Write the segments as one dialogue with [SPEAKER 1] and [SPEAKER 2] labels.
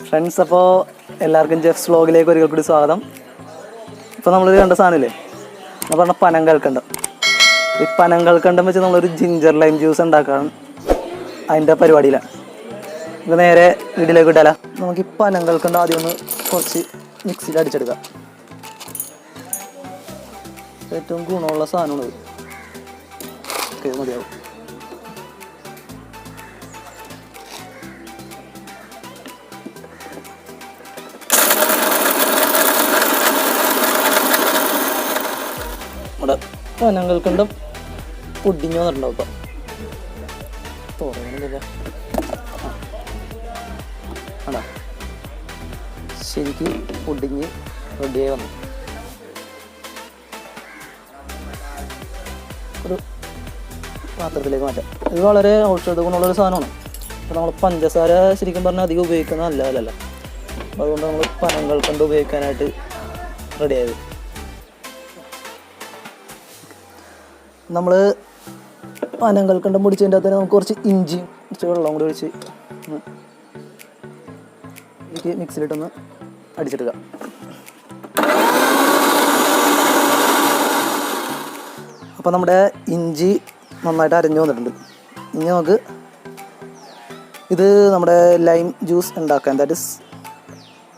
[SPEAKER 1] Friends, അപ്പോൾ എല്ലാവർക്കും ജെഫ്സ് വ്ലോഗിലേക്ക് ഒരിക്കൽ കൂടി സ്വാഗതം. ഇപ്പോൾ നമ്മൾ കണ്ട സാധനമില്ലേ, നമ്മൾ പറഞ്ഞ പനം കൽക്കണ്ടം. ഈ പനം കൽക്കണ്ടം വെച്ച് നമ്മളൊരു ജിഞ്ചർ ലൈം ജ്യൂസ് ഉണ്ടാക്കാൻ അതിൻ്റെ പരിപാടിയിലാണ്. ഇപ്പോൾ നേരെ വീട്ടിലേക്ക് ഇട്ടാലോ. നമുക്ക് ഈ പനം കൽക്കണ്ടം ആദ്യം ഒന്ന് കുറച്ച് മിക്സിയിൽ അടിച്ചെടുക്കാം. ഏറ്റവും ഗുണമുള്ള സാധനമാണത്. ഓക്കെ, മതിയാവും. നമ്മുടെ പനം കൽക്കണ്ടം പൊടിഞ്ഞു വന്നിട്ടുണ്ടാവും. ഇപ്പം തോന്നുന്നില്ല, ആണോ? ശരിക്കും പൊടിഞ്ഞ് റെഡിയായി വന്നു. ഒരു പാത്രത്തിലേക്ക് മാറ്റാം. ഇത് വളരെ ഔഷധ ഗുണമുള്ളൊരു സാധനമാണ്. അപ്പോൾ നമ്മൾ പഞ്ചസാര ശരിക്കും പറഞ്ഞാൽ അധികം ഉപയോഗിക്കുന്നത് നല്ലതല്ല. അതുകൊണ്ട് നമ്മൾ പനം കൽക്കണ്ടം ഉപയോഗിക്കാനായിട്ട് റെഡിയായത്. നമ്മൾ പനം കൽക്കണ്ടം പൊടിച്ചതിൻ്റെ അകത്ത് നമുക്ക് കുറച്ച് ഇഞ്ചിയും കുറച്ച് വെള്ളം കൂടി ഒഴിച്ച് എനിക്ക് മിക്സിയിലിട്ടൊന്ന് അടിച്ചെടുക്കാം. അപ്പോൾ നമ്മുടെ ഇഞ്ചി നന്നായിട്ട് അരഞ്ഞു വന്നിട്ടുണ്ട്. ഇനി നമുക്ക് ഇത് നമ്മുടെ ലൈം ജ്യൂസ് ഉണ്ടാക്കാം. That is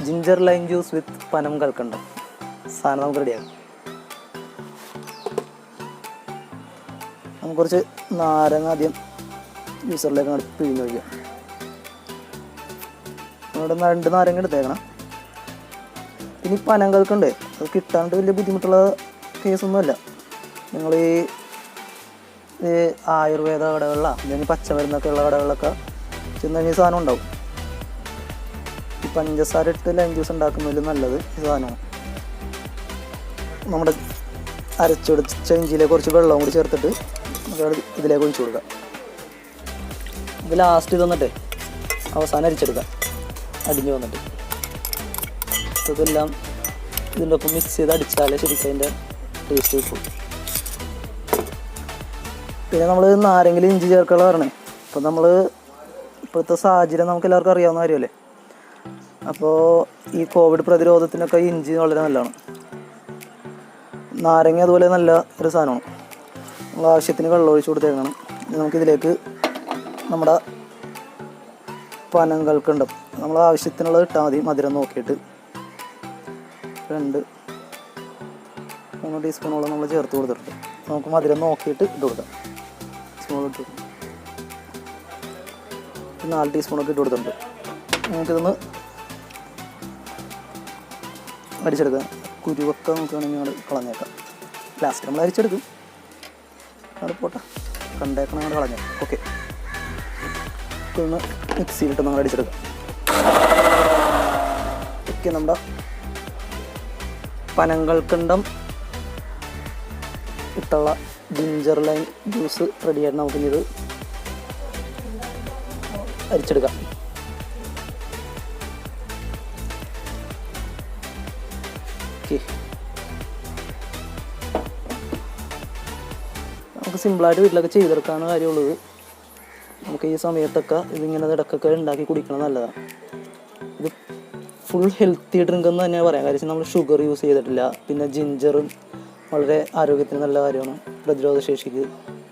[SPEAKER 1] ginger lime juice വിത്ത് പനം കൽക്കണ്ടം സാധനം നമുക്ക് റെഡിയാക്കാം. നമുക്ക് കുറച്ച് നാരങ്ങ ആദ്യം ജ്യൂസറിലേക്ക് പിഴിഞ്ഞ് ഒഴിക്കാം. നമ്മുടെ 2 നാരങ്ങ എടുത്തേക്കണം. ഇനി പനം കൽക്കണ്ടേ, അത് കിട്ടാണ്ട് വലിയ ബുദ്ധിമുട്ടുള്ള കേസൊന്നുമല്ല. നിങ്ങൾ ഈ ആയുർവേദ കടകളിലാണ് അല്ലെങ്കിൽ പച്ചമരുന്നൊക്കെ ഉള്ള കടകളിലൊക്കെ ചെന്ന് കഴിഞ്ഞ സാധനം ഉണ്ടാവും. ഈ പഞ്ചസാര ഇട്ട് ലൈം ജ്യൂസ് ഉണ്ടാക്കുന്നതിൽ നല്ലത് ഈ സാധനമാണ്. നമ്മുടെ അരച്ചെടുത്ത ഇഞ്ചിയിലേക്ക് കുറച്ച് വെള്ളം കൂടി ചേർത്തിട്ട് ഇതിലേക്ക് ഒഴിച്ചു കൊടുക്കുക. ഇത് ലാസ്റ്റ് ഇത് വന്നിട്ട് അവസാനം അരിച്ചെടുക്കുക, അടിഞ്ഞു വന്നിട്ട്. ഇതെല്ലാം ഇതിൻ്റെ ഒപ്പം മിക്സ് ചെയ്ത് അടിച്ചാലേ ശരിക്കും അതിൻ്റെ ടേസ്റ്റ് കിട്ടും. പിന്നെ നമ്മൾ നാരങ്ങയിൽ ഇഞ്ചി ചേർക്കുക പറഞ്ഞേ. അപ്പോൾ നമ്മൾ ഇപ്പോഴത്തെ സാഹചര്യം നമുക്ക് എല്ലാവർക്കും അറിയാവുന്ന കാര്യമല്ലേ. അപ്പോൾ ഈ കോവിഡ് പ്രതിരോധത്തിനൊക്കെ ഇഞ്ചി വളരെ നല്ലതാണ്. നാരങ്ങ അതുപോലെ നല്ല ഒരു സാധനമാണ്. നമ്മൾ ആവശ്യത്തിന് വെള്ളം ഒഴിച്ച് കൊടുത്തേക്കണം. നമുക്കിതിലേക്ക് നമ്മുടെ പനം കൽക്കണ്ടം നമ്മൾ ആവശ്യത്തിനുള്ളത് ഇട്ടാൽ മതി. മധുരം നോക്കിയിട്ട് 2-3 ടീസ്പൂണോളം നമ്മൾ ചേർത്ത് കൊടുത്തിട്ടുണ്ട്. നമുക്ക് മധുരം നോക്കിയിട്ട് ഇട്ട് കൊടുക്കാം. സ്പൂൺ ഇട്ട് 4 ടീസ്പൂണൊക്കെ ഇട്ട് കൊടുത്തിട്ടുണ്ട്. നമുക്കിതൊന്ന് അരിച്ചെടുക്കാം. കുരുവൊക്കെ നമുക്ക് വേണമെങ്കിൽ ഞങ്ങൾ കളഞ്ഞേക്കാം. ലാസ്റ്റ് നമ്മൾ അരിച്ചെടുക്കും. അത് പോട്ടെ, കണ്ടേക്കണം, നമ്മൾ കളഞ്ഞു. ഓക്കെ, ഒന്ന് മിക്സിയിലിട്ട് നമ്മൾ അടിച്ചെടുക്കാം. ഓക്കെ, നമ്മുടെ പനം കൽക്കണ്ടം ഇട്ടുള്ള ജിഞ്ചർ ലൈം ജ്യൂസ് റെഡിയായിട്ട് നമുക്കിത് അരിച്ചെടുക്കാം. ഓക്കെ, നമുക്ക് സിമ്പിളായിട്ട് വീട്ടിലൊക്കെ ചെയ്തെടുക്കാവുന്ന കാര്യമുള്ളത്. നമുക്ക് ഈ സമയത്തൊക്കെ ഇതിങ്ങനെ ഇടയ്ക്കൊക്കെ ഉണ്ടാക്കി കുടിക്കണം, നല്ലതാണ്. ഇത് ഫുൾ ഹെൽത്തി ഡ്രിങ്ക് എന്ന് തന്നെ പറയാം. കാര്യം നമ്മൾ ഷുഗർ യൂസ് ചെയ്തിട്ടില്ല. പിന്നെ ജിഞ്ചറും വളരെ ആരോഗ്യത്തിന് നല്ല കാര്യമാണ്. പ്രതിരോധശേഷിക്ക്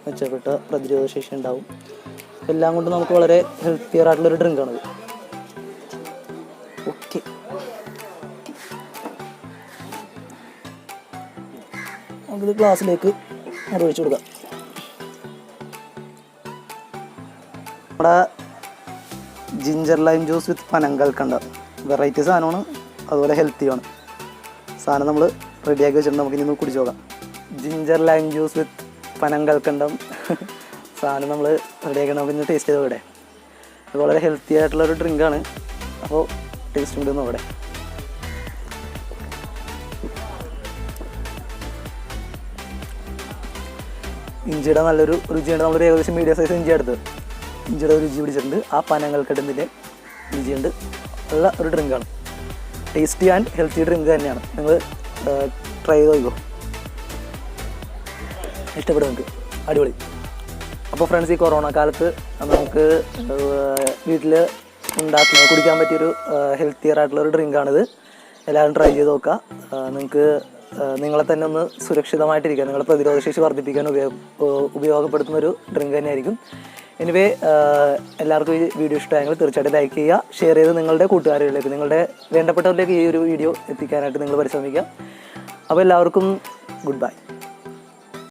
[SPEAKER 1] മെച്ചപ്പെട്ട പ്രതിരോധശേഷി ഉണ്ടാവും. എല്ലാം കൊണ്ട് നമുക്ക് വളരെ ഹെൽത്തിയർ ആയിട്ടുള്ളൊരു ഡ്രിങ്കാണിത്. ഓക്കെ, നമുക്കിത് ഗ്ലാസ്സിലേക്ക് ഒഴിച്ചു കൊടുക്കാം. നമ്മുടെ ജിഞ്ചർ ലൈം ജ്യൂസ് വിത്ത് പനം കൽക്കണ്ടം വെറൈറ്റി സാധനമാണ്, അതുപോലെ ഹെൽത്തിയാണ് സാധനം. നമ്മൾ റെഡിയാക്കി വെച്ചിട്ടുണ്ട്. നമുക്ക് ഇനി കുടിച്ച് നോക്കാം. ജിഞ്ചർ ലൈം ജ്യൂസ് വിത്ത് പനം കൽക്കണ്ടം സാധനം നമ്മൾ റെഡിയാക്കി നമുക്ക് ഇന്ന് ടേസ്റ്റ് ചെയ്ത് നോക്കട്ടെ. ഇത് വളരെ ഹെൽത്തി ആയിട്ടുള്ളൊരു ഡ്രിങ്കാണ്. അപ്പോൾ ടേസ്റ്റ് കൂടി നോക്കട്ടെ. ഇഞ്ചിയുടെ നല്ലൊരു രുചിയുണ്ട്. നമ്മളൊരു ഏകദേശം മീഡിയം സൈസ് ഇഞ്ചി എടുത്ത് ഇഞ്ചിയുടെ രുചി പിടിച്ചിട്ടുണ്ട്. ആ പനം കൽക്കണ്ടത്തിൻ്റെ രുചിയുണ്ട്. നല്ല ഒരു ഡ്രിങ്കാണ്. ടേസ്റ്റി ആൻഡ് ഹെൽത്തി ഡ്രിങ്ക് തന്നെയാണ്. നിങ്ങൾ ട്രൈ ചെയ്ത് നോക്കിക്കോ, ഇഷ്ടപ്പെടും നിങ്ങൾക്ക്. അടിപൊളി. അപ്പോൾ ഫ്രണ്ട്സ്, ഈ കൊറോണ കാലത്ത് നമുക്ക് വീട്ടിൽ ഉണ്ടാക്കി കുടിക്കാൻ പറ്റിയൊരു ഹെൽത്തിയർ ആയിട്ടുള്ളൊരു ഡ്രിങ്കാണിത്. എല്ലാവരും ട്രൈ ചെയ്ത് നോക്കുക. നിങ്ങൾക്ക് നിങ്ങളെ തന്നെ ഒന്ന് സുരക്ഷിതമായിട്ടിരിക്കുക, നിങ്ങളുടെ പ്രതിരോധശേഷി വർദ്ധിപ്പിക്കാൻ ഉപയോഗപ്പെടുത്തുന്ന ഒരു ഡ്രിങ്ക് തന്നെയായിരിക്കും. എനിവേ എല്ലാവർക്കും ഈ വീഡിയോ ഇഷ്ടമായെങ്കിൽ തീർച്ചയായിട്ടും ലൈക്ക് ചെയ്യുക, ഷെയർ ചെയ്ത് നിങ്ങളുടെ കൂട്ടുകാരികളിലേക്ക്, നിങ്ങളുടെ വേണ്ടപ്പെട്ടവരിലേക്ക് ഈ ഒരു വീഡിയോ എത്തിക്കാനായിട്ട് നിങ്ങൾ പരിശ്രമിക്കുക. അപ്പോൾ എല്ലാവർക്കും ഗുഡ് ബൈ.